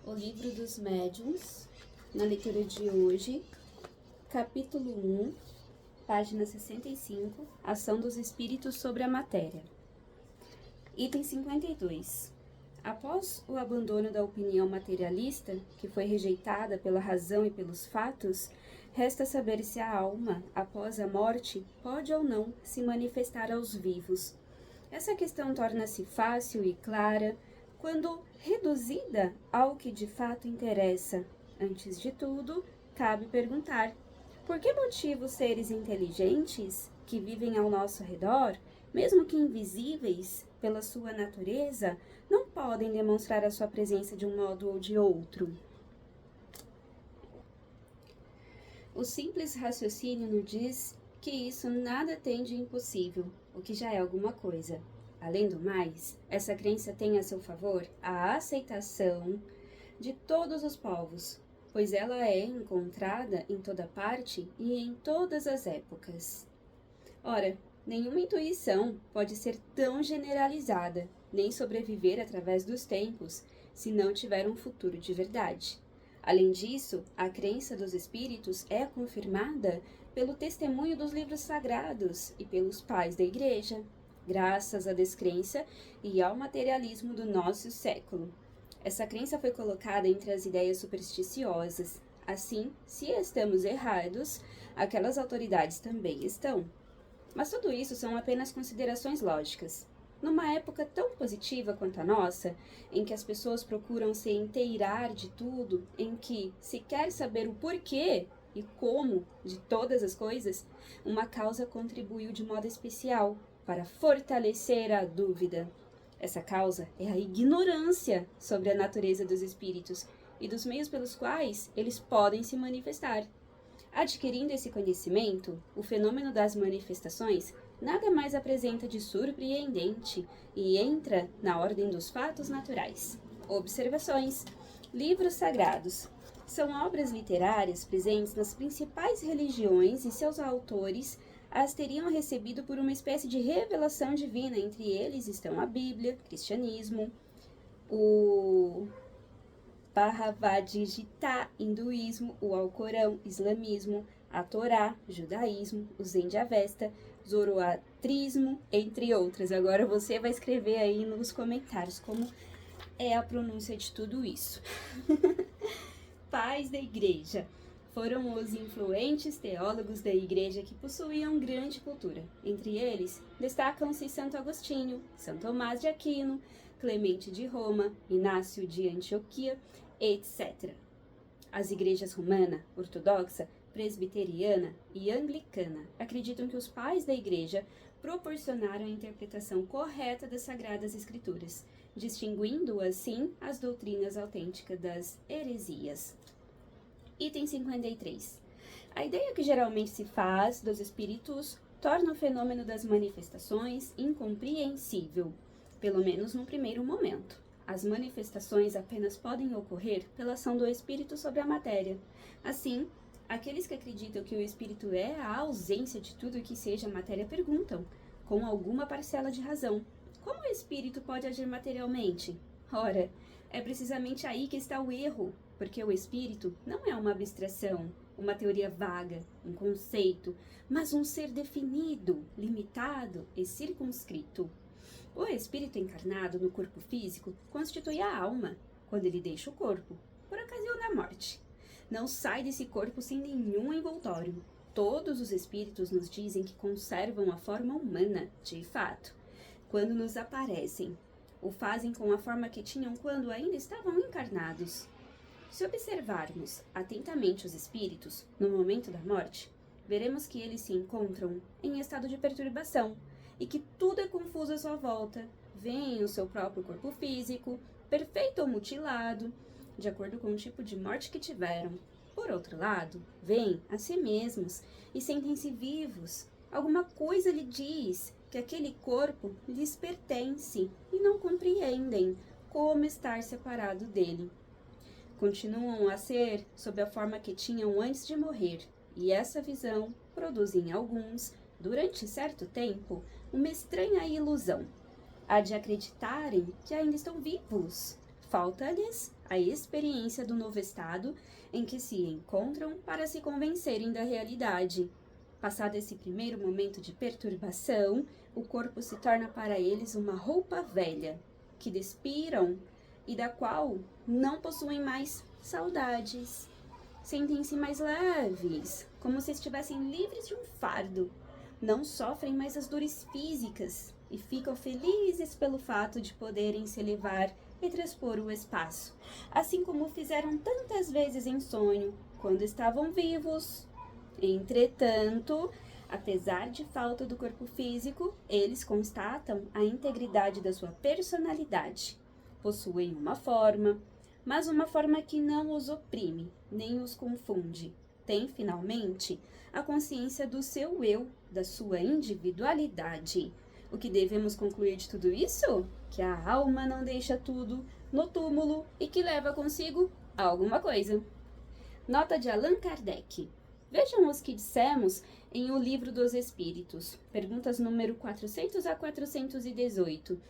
O Livro dos Médiuns, na leitura de hoje, capítulo 1, página 65, Ação dos Espíritos sobre a Matéria. Item 52. Após o abandono da opinião materialista, que foi rejeitada pela razão e pelos fatos, resta saber se a alma, após a morte, pode ou não se manifestar aos vivos. Essa questão torna-se fácil e clara quando reduzida ao que de fato interessa. Antes de tudo, cabe perguntar: por que motivo seres inteligentes, que vivem ao nosso redor, mesmo que invisíveis pela sua natureza, não podem demonstrar a sua presença de um modo ou de outro? O simples raciocínio nos diz que isso nada tem de impossível, o que já é alguma coisa. Além do mais, essa crença tem a seu favor a aceitação de todos os povos, pois ela é encontrada em toda parte e em todas as épocas. Ora, nenhuma intuição pode ser tão generalizada, nem sobreviver através dos tempos, se não tiver um futuro de verdade. Além disso, a crença dos espíritos é confirmada pelo testemunho dos livros sagrados e pelos pais da Igreja, graças à descrença e ao materialismo do nosso século. Essa crença foi colocada entre as ideias supersticiosas. Assim, se estamos errados, aquelas autoridades também estão. Mas tudo isso são apenas considerações lógicas. Numa época tão positiva quanto a nossa, em que as pessoas procuram se inteirar de tudo, em que se quer saber o porquê e como de todas as coisas, uma causa contribuiu de modo especial para fortalecer a dúvida. Essa causa é a ignorância sobre a natureza dos espíritos e dos meios pelos quais eles podem se manifestar. Adquirindo esse conhecimento, o fenômeno das manifestações nada mais apresenta de surpreendente e entra na ordem dos fatos naturais. Observações. Livros sagrados são obras literárias presentes nas principais religiões e seus autores as teriam recebido por uma espécie de revelação divina. Entre eles estão a Bíblia, cristianismo, o Bhagavad Gita, hinduísmo, o Alcorão, islamismo, a Torá, judaísmo, o Zen de Avesta, zoroastrismo, entre outras. Agora você vai escrever aí nos comentários como é a pronúncia de tudo isso. Pais da Igreja foram os influentes teólogos da Igreja que possuíam grande cultura. Entre eles, destacam-se Santo Agostinho, São Tomás de Aquino, Clemente de Roma, Inácio de Antioquia, etc. As igrejas romana, ortodoxa, presbiteriana e anglicana acreditam que os pais da Igreja proporcionaram a interpretação correta das Sagradas Escrituras, distinguindo assim as doutrinas autênticas das heresias. Item 53. A ideia que geralmente se faz dos espíritos torna o fenômeno das manifestações incompreensível, pelo menos no primeiro momento. As manifestações apenas podem ocorrer pela ação do espírito sobre a matéria. Assim, aqueles que acreditam que o espírito é a ausência de tudo que seja matéria perguntam, com alguma parcela de razão: como o espírito pode agir materialmente? Ora, é precisamente aí que está o erro, porque o espírito não é uma abstração, uma teoria vaga, um conceito, mas um ser definido, limitado e circunscrito. O espírito encarnado no corpo físico constitui a alma, quando ele deixa o corpo, por ocasião da morte. Não sai desse corpo sem nenhum envoltório. Todos os espíritos nos dizem que conservam a forma humana, de fato. Quando nos aparecem, o fazem com a forma que tinham quando ainda estavam encarnados. Se observarmos atentamente os espíritos no momento da morte, veremos que eles se encontram em estado de perturbação e que tudo é confuso à sua volta. Veem o seu próprio corpo físico, perfeito ou mutilado, de acordo com o tipo de morte que tiveram. Por outro lado, veem a si mesmos e sentem-se vivos. Alguma coisa lhe diz que aquele corpo lhes pertence e não compreendem como estar separado dele. Continuam a ser sob a forma que tinham antes de morrer, e essa visão produz em alguns, durante certo tempo, uma estranha ilusão, a de acreditarem que ainda estão vivos. Falta-lhes a experiência do novo estado em que se encontram para se convencerem da realidade. Passado esse primeiro momento de perturbação, o corpo se torna para eles uma roupa velha, que despiram e da qual não possuem mais saudades. Sentem-se mais leves, como se estivessem livres de um fardo. Não sofrem mais as dores físicas e ficam felizes pelo fato de poderem se elevar e transpor o espaço, assim como fizeram tantas vezes em sonho, quando estavam vivos. Entretanto, apesar de falta do corpo físico, eles constatam a integridade da sua personalidade. Possuem uma forma, mas uma forma que não os oprime, nem os confunde. Tem, finalmente, a consciência do seu eu, da sua individualidade. O que devemos concluir de tudo isso? Que a alma não deixa tudo no túmulo e que leva consigo alguma coisa. Nota de Allan Kardec. Vejam os que dissemos em O Livro dos Espíritos, perguntas número 400 a 418,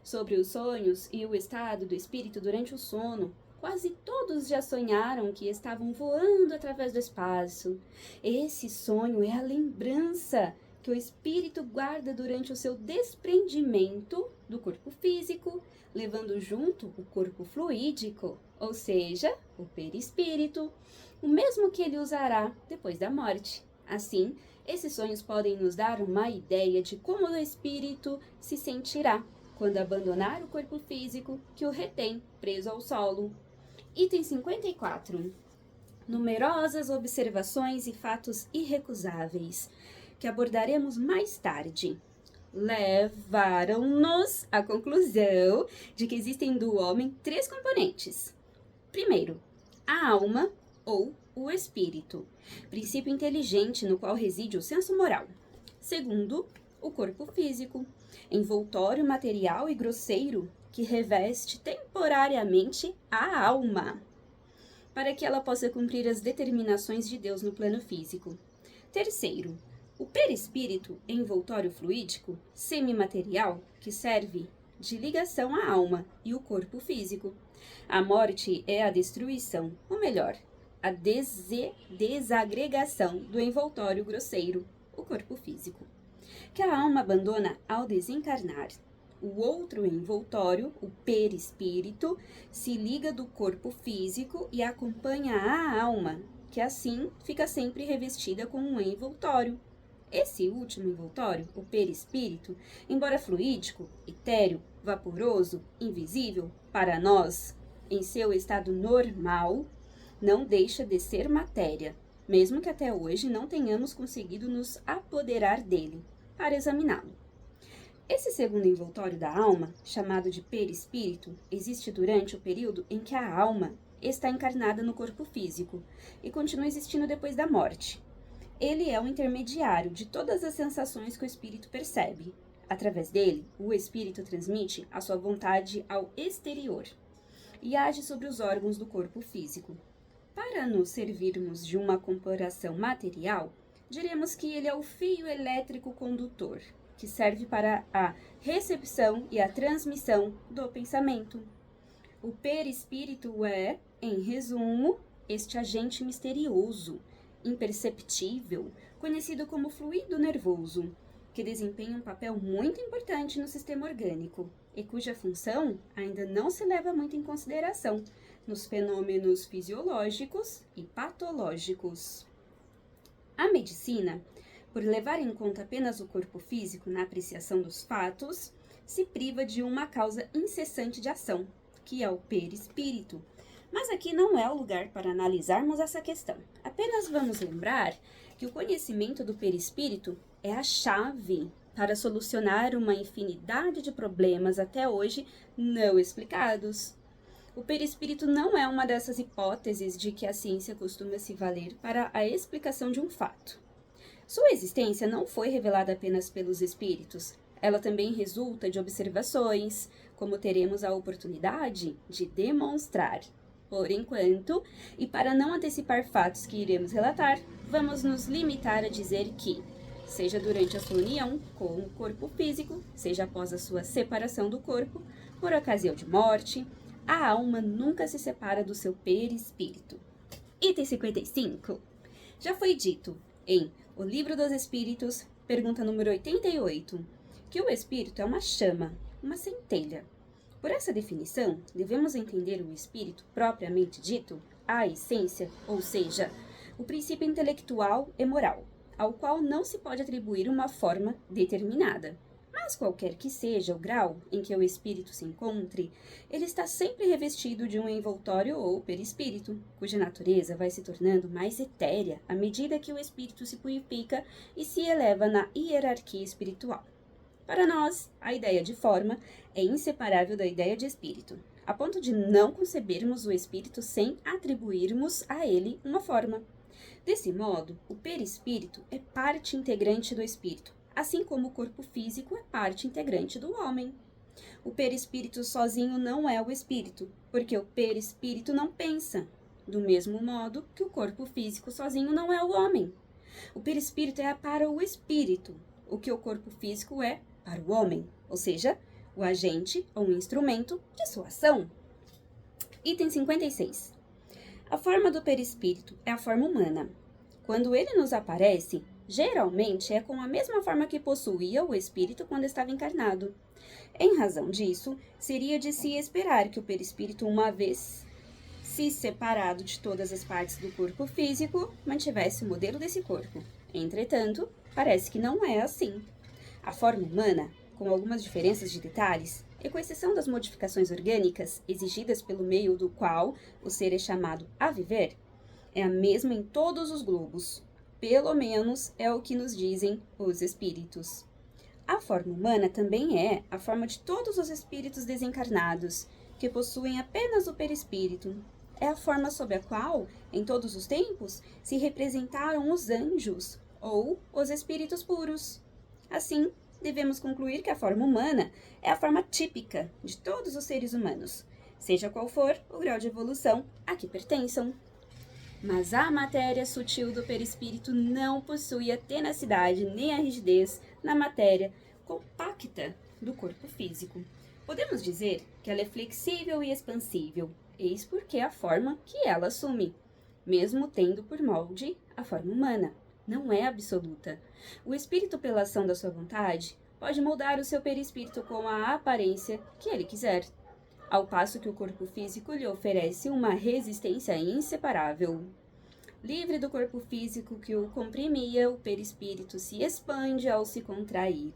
sobre os sonhos e o estado do espírito durante o sono. Quase todos já sonharam que estavam voando através do espaço. Esse sonho é a lembrança que o espírito guarda durante o seu desprendimento do corpo físico, levando junto o corpo fluídico, ou seja, o perispírito, o mesmo que ele usará depois da morte. Assim, esses sonhos podem nos dar uma ideia de como o espírito se sentirá quando abandonar o corpo físico que o retém preso ao solo. Item 54. Numerosas observações e fatos irrecusáveis, que abordaremos mais tarde, levaram-nos à conclusão de que existem do homem 3 componentes. Primeiro, a alma ou o espírito, princípio inteligente no qual reside o senso moral. Segundo, o corpo físico, envoltório material e grosseiro que reveste temporariamente a alma, para que ela possa cumprir as determinações de Deus no plano físico. Terceiro, o perispírito, envoltório fluídico, semimaterial, que serve de ligação à alma e o corpo físico. A morte é a destruição, ou melhor, a desagregação do envoltório grosseiro, o corpo físico, que a alma abandona ao desencarnar. O outro envoltório, o perispírito, se liga do corpo físico e acompanha a alma, que assim fica sempre revestida com um envoltório. Esse último envoltório, o perispírito, embora fluídico, etéreo, vaporoso, invisível, para nós, em seu estado normal, não deixa de ser matéria, mesmo que até hoje não tenhamos conseguido nos apoderar dele, para examiná-lo. Esse segundo envoltório da alma, chamado de perispírito, existe durante o período em que a alma está encarnada no corpo físico e continua existindo depois da morte. Ele é o intermediário de todas as sensações que o espírito percebe. Através dele, o espírito transmite a sua vontade ao exterior e age sobre os órgãos do corpo físico. Para nos servirmos de uma comparação material, diremos que ele é o fio elétrico condutor, que serve para a recepção e a transmissão do pensamento. O perispírito é, em resumo, este agente misterioso, imperceptível, conhecido como fluido nervoso, que desempenha um papel muito importante no sistema orgânico e cuja função ainda não se leva muito em consideração nos fenômenos fisiológicos e patológicos. A medicina, por levar em conta apenas o corpo físico na apreciação dos fatos, se priva de uma causa incessante de ação, que é o perispírito. Mas aqui não é o lugar para analisarmos essa questão. Apenas vamos lembrar que o conhecimento do perispírito é a chave para solucionar uma infinidade de problemas até hoje não explicados. O perispírito não é uma dessas hipóteses de que a ciência costuma se valer para a explicação de um fato. Sua existência não foi revelada apenas pelos espíritos. Ela também resulta de observações, como teremos a oportunidade de demonstrar. Por enquanto, e para não antecipar fatos que iremos relatar, vamos nos limitar a dizer que, seja durante a sua união com o corpo físico, seja após a sua separação do corpo, por ocasião de morte, A alma nunca se separa do seu perispírito. Item 55. Já foi dito em O Livro dos Espíritos, pergunta número 88, que o espírito é uma chama, uma centelha. Por essa definição, devemos entender o espírito propriamente dito, a essência, ou seja, o princípio intelectual e moral, ao qual não se pode atribuir uma forma determinada. Mas qualquer que seja o grau em que o espírito se encontre, ele está sempre revestido de um envoltório ou perispírito, cuja natureza vai se tornando mais etérea à medida que o espírito se purifica e se eleva na hierarquia espiritual. Para nós, a ideia de forma é inseparável da ideia de espírito, a ponto de não concebermos o espírito sem atribuirmos a ele uma forma. Desse modo, o perispírito é parte integrante do espírito, assim como o corpo físico é parte integrante do homem. O perispírito sozinho não é o espírito, porque o perispírito não pensa, do mesmo modo que o corpo físico sozinho não é o homem. O perispírito é para o espírito, o que o corpo físico é para o homem, ou seja, o agente ou o instrumento de sua ação. Item 56. A forma do perispírito é a forma humana. Quando ele nos aparece, geralmente é com a mesma forma que possuía o espírito quando estava encarnado. Em razão disso, seria de se esperar que o perispírito, uma vez se separado de todas as partes do corpo físico, mantivesse o modelo desse corpo. Entretanto, parece que não é assim. A forma humana, com algumas diferenças de detalhes, e com exceção das modificações orgânicas exigidas pelo meio do qual o ser é chamado a viver, é a mesma em todos os globos. Pelo menos é o que nos dizem os espíritos. A forma humana também é a forma de todos os espíritos desencarnados, que possuem apenas o perispírito. É a forma sob a qual, em todos os tempos, se representaram os anjos ou os espíritos puros. Assim, devemos concluir que a forma humana é a forma típica de todos os seres humanos, seja qual for o grau de evolução a que pertençam. Mas a matéria sutil do perispírito não possui a tenacidade nem a rigidez na matéria compacta do corpo físico. Podemos dizer que ela é flexível e expansível, eis porque a forma que ela assume, mesmo tendo por molde a forma humana, não é absoluta. O espírito, pela ação da sua vontade, pode moldar o seu perispírito com a aparência que ele quiser, ao passo que o corpo físico lhe oferece uma resistência inseparável. Livre do corpo físico que o comprimia, o perispírito se expande ao se contrair,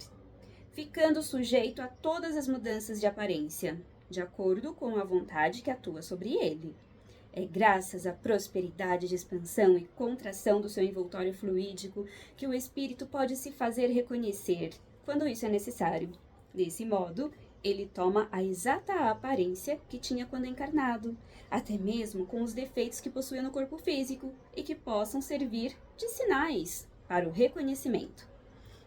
ficando sujeito a todas as mudanças de aparência, de acordo com a vontade que atua sobre ele. É graças à prosperidade de expansão e contração do seu envoltório fluídico que o espírito pode se fazer reconhecer, quando isso é necessário. Desse modo, ele toma a exata aparência que tinha quando encarnado, até mesmo com os defeitos que possuía no corpo físico e que possam servir de sinais para o reconhecimento.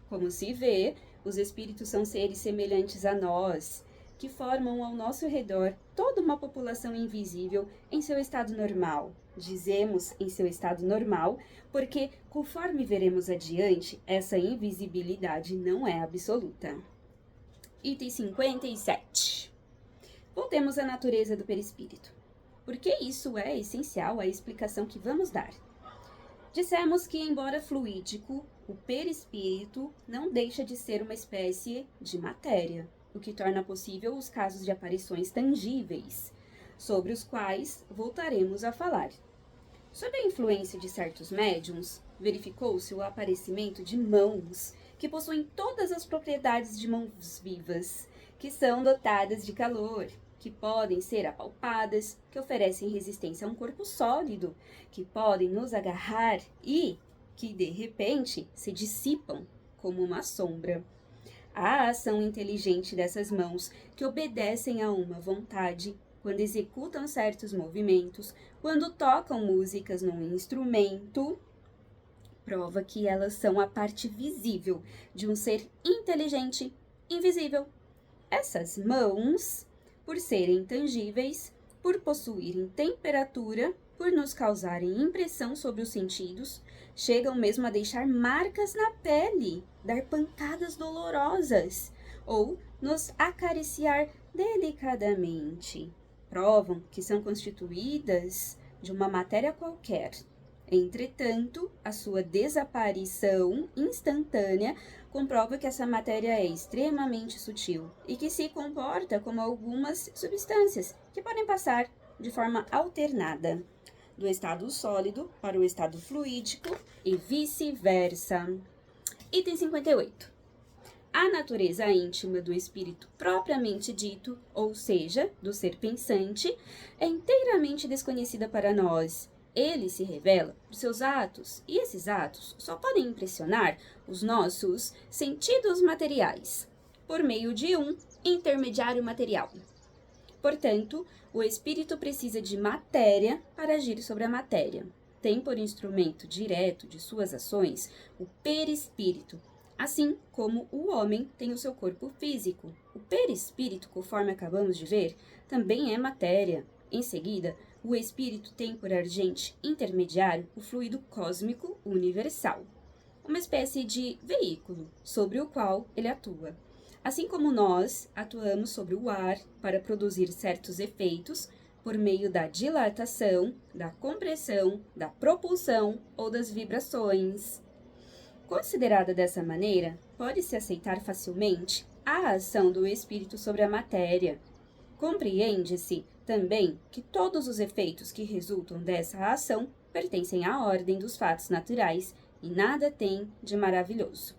Como se vê, os espíritos são seres semelhantes a nós, que formam ao nosso redor toda uma população invisível em seu estado normal. Dizemos em seu estado normal porque, conforme veremos adiante, essa invisibilidade não é absoluta. Item 57. Voltemos à natureza do perispírito, porque isso é essencial à explicação que vamos dar. Dissemos que, embora fluídico, o perispírito não deixa de ser uma espécie de matéria, o que torna possível os casos de aparições tangíveis, sobre os quais voltaremos a falar. Sob a influência de certos médiuns, verificou-se o aparecimento de mãos que possuem todas as propriedades de mãos vivas, que são dotadas de calor, que podem ser apalpadas, que oferecem resistência a um corpo sólido, que podem nos agarrar e que, de repente, se dissipam como uma sombra. A ação inteligente dessas mãos, que obedecem a uma vontade, quando executam certos movimentos, quando tocam músicas num instrumento, prova que elas são a parte visível de um ser inteligente, invisível. Essas mãos, por serem intangíveis, por possuírem temperatura, por nos causarem impressão sobre os sentidos, chegam mesmo a deixar marcas na pele, dar pancadas dolorosas ou nos acariciar delicadamente. comprovam que são constituídas de uma matéria qualquer. Entretanto, a sua desaparição instantânea comprova que essa matéria é extremamente sutil e que se comporta como algumas substâncias que podem passar de forma alternada do estado sólido para o estado fluídico e vice-versa. Item 58. A natureza íntima do espírito propriamente dito, ou seja, do ser pensante, é inteiramente desconhecida para nós. Ele se revela por seus atos, e esses atos só podem impressionar os nossos sentidos materiais, por meio de um intermediário material. Portanto, o espírito precisa de matéria para agir sobre a matéria. Tem por instrumento direto de suas ações o perispírito, assim como o homem tem o seu corpo físico. O perispírito, conforme acabamos de ver, também é matéria. Em seguida, o espírito tem por agente intermediário o fluido cósmico universal, uma espécie de veículo sobre o qual ele atua. Assim como nós atuamos sobre o ar para produzir certos efeitos por meio da dilatação, da compressão, da propulsão ou das vibrações. Considerada dessa maneira, pode-se aceitar facilmente a ação do espírito sobre a matéria. Compreende-se também que todos os efeitos que resultam dessa ação pertencem à ordem dos fatos naturais e nada tem de maravilhoso.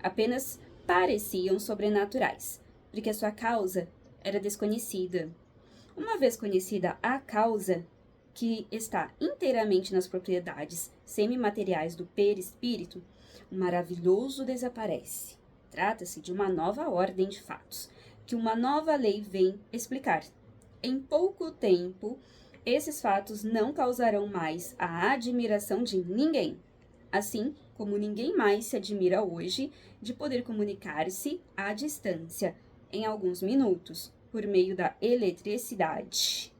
Apenas pareciam sobrenaturais, porque a sua causa era desconhecida. Uma vez conhecida a causa, que está inteiramente nas propriedades semimateriais do perispírito, o maravilhoso desaparece. Trata-se de uma nova ordem de fatos, que uma nova lei vem explicar. Em pouco tempo, esses fatos não causarão mais a admiração de ninguém, assim como ninguém mais se admira hoje de poder comunicar-se à distância, em alguns minutos, por meio da eletricidade.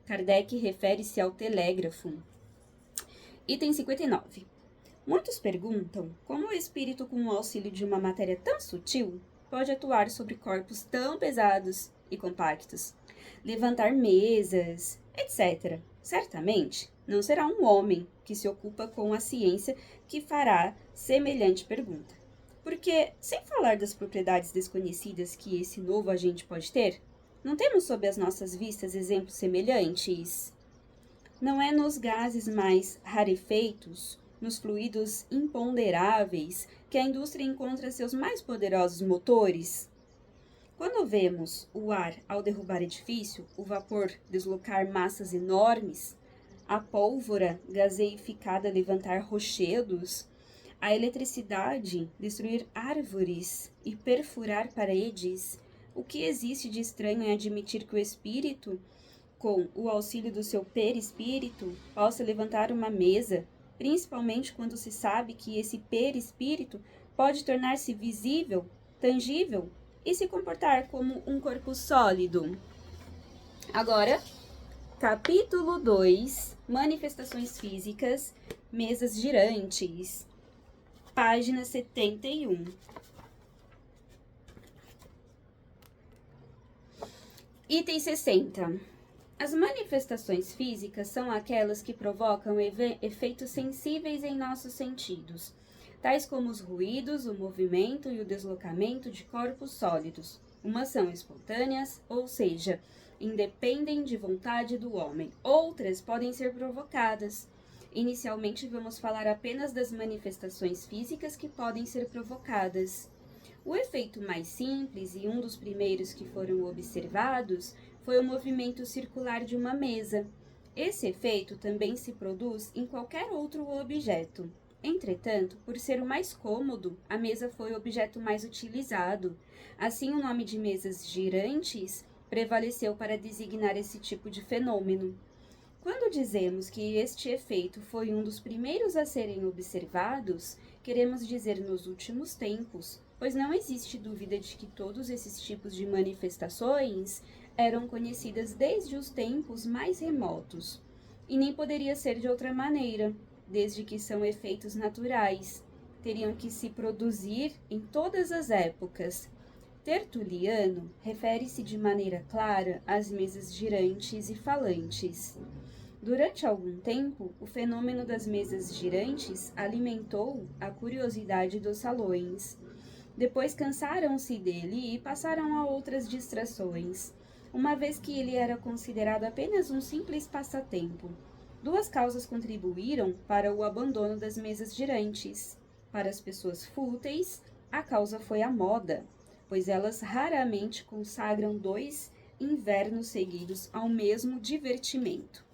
Kardec refere-se ao telégrafo. Item 59. Muitos perguntam como o espírito, com o auxílio de uma matéria tão sutil, pode atuar sobre corpos tão pesados e compactos, levantar mesas, etc. Certamente, não será um homem que se ocupa com a ciência que fará semelhante pergunta. Porque, sem falar das propriedades desconhecidas que esse novo agente pode ter, não temos sob as nossas vistas exemplos semelhantes? Não é nos gases mais rarefeitos, nos fluidos imponderáveis, que a indústria encontra seus mais poderosos motores? Quando vemos o ar ao derrubar edifício, o vapor deslocar massas enormes, a pólvora gaseificada levantar rochedos, a eletricidade destruir árvores e perfurar paredes, o que existe de estranho em admitir que o espírito, com o auxílio do seu perispírito, possa levantar uma mesa, principalmente quando se sabe que esse perispírito pode tornar-se visível, tangível e se comportar como um corpo sólido? Agora, capítulo 2, manifestações físicas, mesas girantes, página 71. Item 60. As manifestações físicas são aquelas que provocam efeitos sensíveis em nossos sentidos, tais como os ruídos, o movimento e o deslocamento de corpos sólidos. Umas são espontâneas, ou seja, independem de vontade do homem. Outras podem ser provocadas. Inicialmente, vamos falar apenas das manifestações físicas que podem ser provocadas. O efeito mais simples e um dos primeiros que foram observados foi o movimento circular de uma mesa. Esse efeito também se produz em qualquer outro objeto. Entretanto, por ser o mais cômodo, a mesa foi o objeto mais utilizado. Assim, o nome de mesas girantes prevaleceu para designar esse tipo de fenômeno. Quando dizemos que este efeito foi um dos primeiros a serem observados, queremos dizer nos últimos tempos, pois não existe dúvida de que todos esses tipos de manifestações eram conhecidas desde os tempos mais remotos, e nem poderia ser de outra maneira, desde que são efeitos naturais, teriam que se produzir em todas as épocas, Tertuliano refere-se de maneira clara às mesas girantes e falantes. Durante algum tempo, o fenômeno das mesas girantes alimentou a curiosidade dos salões. Depois cansaram-se dele e passaram a outras distrações, uma vez que ele era considerado apenas um simples passatempo. Duas causas contribuíram para o abandono das mesas girantes. Para as pessoas fúteis, a causa foi a moda, pois elas raramente consagram 2 invernos seguidos ao mesmo divertimento.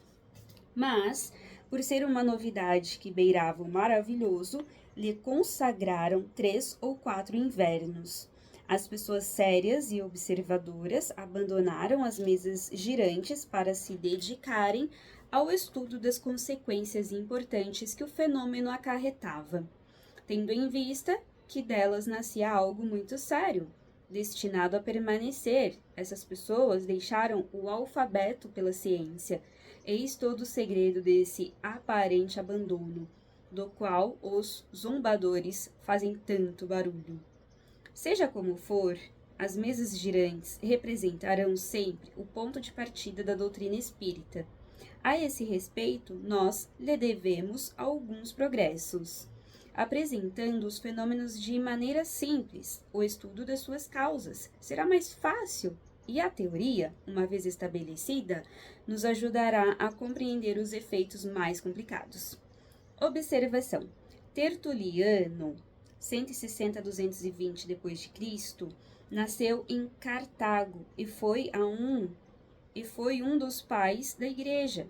Mas, por ser uma novidade que beirava o maravilhoso, lhe consagraram 3 ou 4 invernos. As pessoas sérias e observadoras abandonaram as mesas girantes para se dedicarem ao estudo das consequências importantes que o fenômeno acarretava, tendo em vista que delas nascia algo muito sério, destinado a permanecer. Essas pessoas deixaram o alfabeto pela ciência. Eis todo o segredo desse aparente abandono, do qual os zombadores fazem tanto barulho. Seja como for, as mesas girantes representarão sempre o ponto de partida da doutrina espírita. A esse respeito, nós lhe devemos alguns progressos, apresentando os fenômenos de maneira simples. O estudo das suas causas será mais fácil e a teoria, uma vez estabelecida, nos ajudará a compreender os efeitos mais complicados. Observação: Tertuliano, 160-220 d.C., nasceu em Cartago e foi um dos pais da Igreja.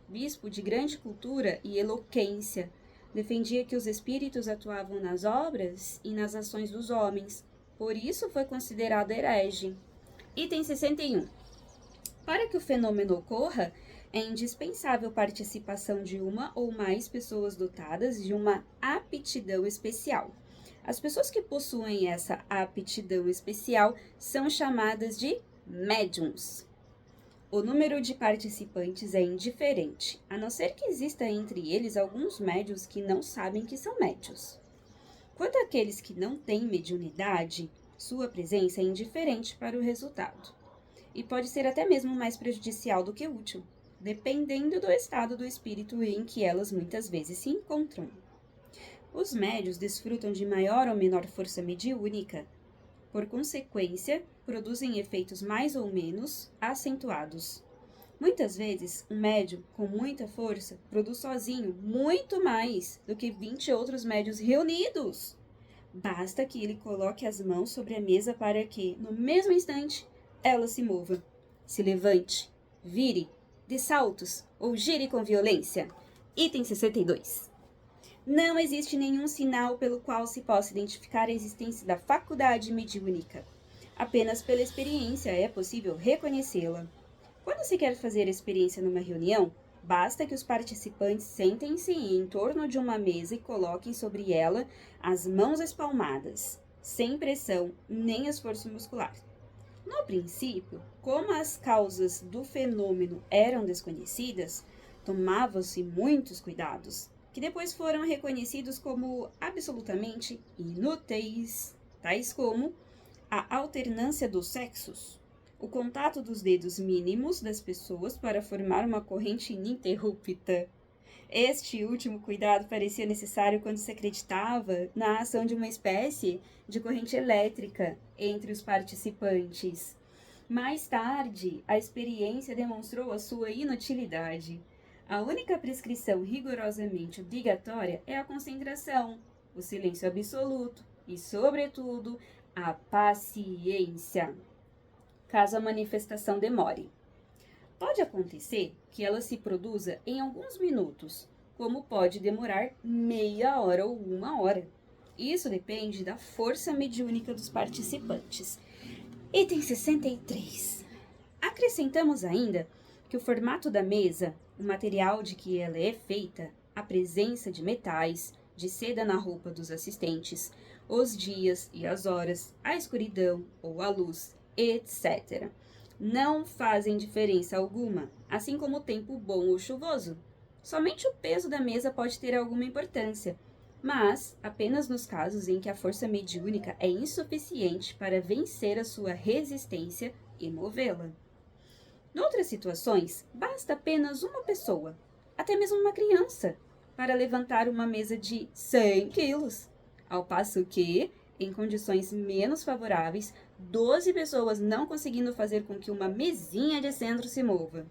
Bispo de grande cultura e eloquência, defendia que os espíritos atuavam nas obras e nas ações dos homens, por isso foi considerado herege. Item 61. Para que o fenômeno ocorra, é indispensável participação de uma ou mais pessoas dotadas de uma aptidão especial. As pessoas que possuem essa aptidão especial são chamadas de médiums. O número de participantes é indiferente, a não ser que exista entre eles alguns médiuns que não sabem que são médiuns. Quanto àqueles que não têm mediunidade, sua presença é indiferente para o resultado, e pode ser até mesmo mais prejudicial do que útil, dependendo do estado do espírito em que elas muitas vezes se encontram. Os médiuns desfrutam de maior ou menor força mediúnica. Por consequência, produzem efeitos mais ou menos acentuados. Muitas vezes, um médium com muita força produz sozinho muito mais do que 20 outros médiuns reunidos. Basta que ele coloque as mãos sobre a mesa para que, no mesmo instante, ela se mova, se levante, vire, dê saltos ou gire com violência. Item 62. Não existe nenhum sinal pelo qual se possa identificar a existência da faculdade mediúnica. Apenas pela experiência é possível reconhecê-la. Quando se quer fazer experiência numa reunião, basta que os participantes sentem-se em torno de uma mesa e coloquem sobre ela as mãos espalmadas, sem pressão nem esforço muscular. No princípio, como as causas do fenômeno eram desconhecidas, tomavam-se muitos cuidados, que depois foram reconhecidos como absolutamente inúteis, tais como a alternância dos sexos, o contato dos dedos mínimos das pessoas para formar uma corrente ininterrupta. Este último cuidado parecia necessário quando se acreditava na ação de uma espécie de corrente elétrica entre os participantes. Mais tarde, a experiência demonstrou a sua inutilidade. A única prescrição rigorosamente obrigatória é a concentração, o silêncio absoluto e, sobretudo, a paciência, caso a manifestação demore. Pode acontecer que ela se produza em alguns minutos, como pode demorar meia hora ou 1 hora. Isso depende da força mediúnica dos participantes. Item 63. Acrescentamos ainda que o formato da mesa, o material de que ela é feita, a presença de metais, de seda na roupa dos assistentes, os dias e as horas, a escuridão ou a luz, etc., não fazem diferença alguma, assim como o tempo bom ou chuvoso. Somente o peso da mesa pode ter alguma importância. mas apenas nos casos em que a força mediúnica é insuficiente para vencer a sua resistência e movê-la. Noutras situações, basta apenas uma pessoa, até mesmo uma criança, para levantar uma mesa de 100 quilos, ao passo que, em condições menos favoráveis, 12 pessoas não conseguindo fazer com que uma mesinha de centro se mova.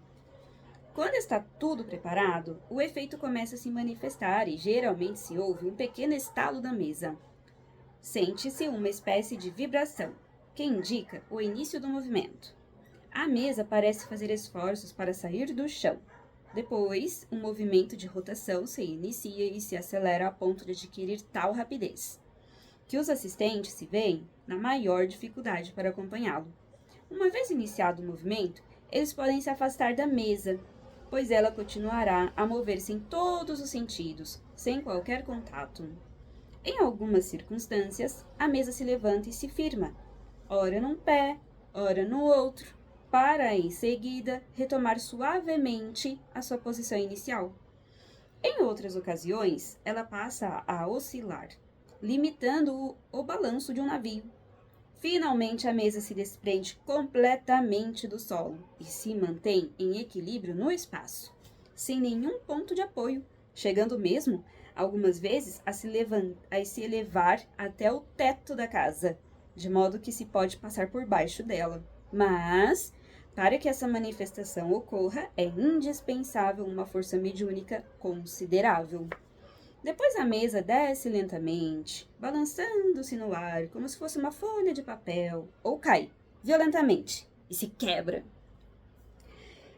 Quando está tudo preparado, o efeito começa a se manifestar e geralmente se ouve um pequeno estalo da mesa. Sente-se uma espécie de vibração, que indica o início do movimento. A mesa parece fazer esforços para sair do chão. Depois, um movimento de rotação se inicia e se acelera a ponto de adquirir tal rapidez, que os assistentes se veem na maior dificuldade para acompanhá-lo. Uma vez iniciado o movimento, eles podem se afastar da mesa, pois ela continuará a mover-se em todos os sentidos, sem qualquer contato. Em algumas circunstâncias, a mesa se levanta e se firma, ora num pé, ora no outro, para em seguida retomar suavemente a sua posição inicial. Em outras ocasiões, ela passa a oscilar, limitando o balanço de um navio. Finalmente, a mesa se desprende completamente do solo e se mantém em equilíbrio no espaço, sem nenhum ponto de apoio, chegando mesmo, algumas vezes, a se elevar até o teto da casa, de modo que se pode passar por baixo dela. Mas, para que essa manifestação ocorra, é indispensável uma força mediúnica considerável. Depois a mesa desce lentamente, balançando-se no ar, como se fosse uma folha de papel, ou cai violentamente e se quebra.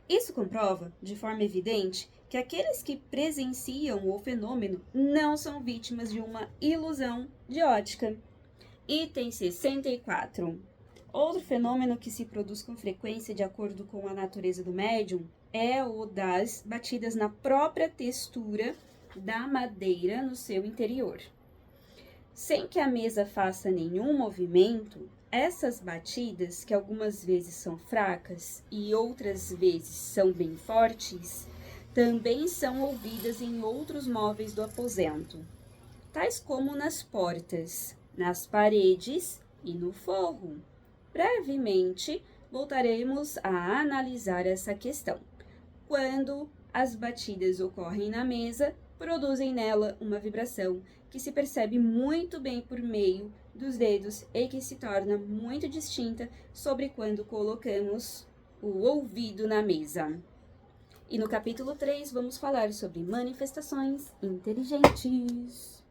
Isso comprova, de forma evidente, que aqueles que presenciam o fenômeno não são vítimas de uma ilusão de ótica. Item 64. Outro fenômeno que se produz com frequência de acordo com a natureza do médium é o das batidas na própria textura da madeira no seu interior. Sem que a mesa faça nenhum movimento, essas batidas, que algumas vezes são fracas e outras vezes são bem fortes, também são ouvidas em outros móveis do aposento, tais como nas portas, nas paredes e no forro. Brevemente, voltaremos a analisar essa questão. Quando as batidas ocorrem na mesa, produzem nela uma vibração que se percebe muito bem por meio dos dedos e que se torna muito distinta sobre quando colocamos o ouvido na mesa. E no capítulo 3 vamos falar sobre manifestações inteligentes.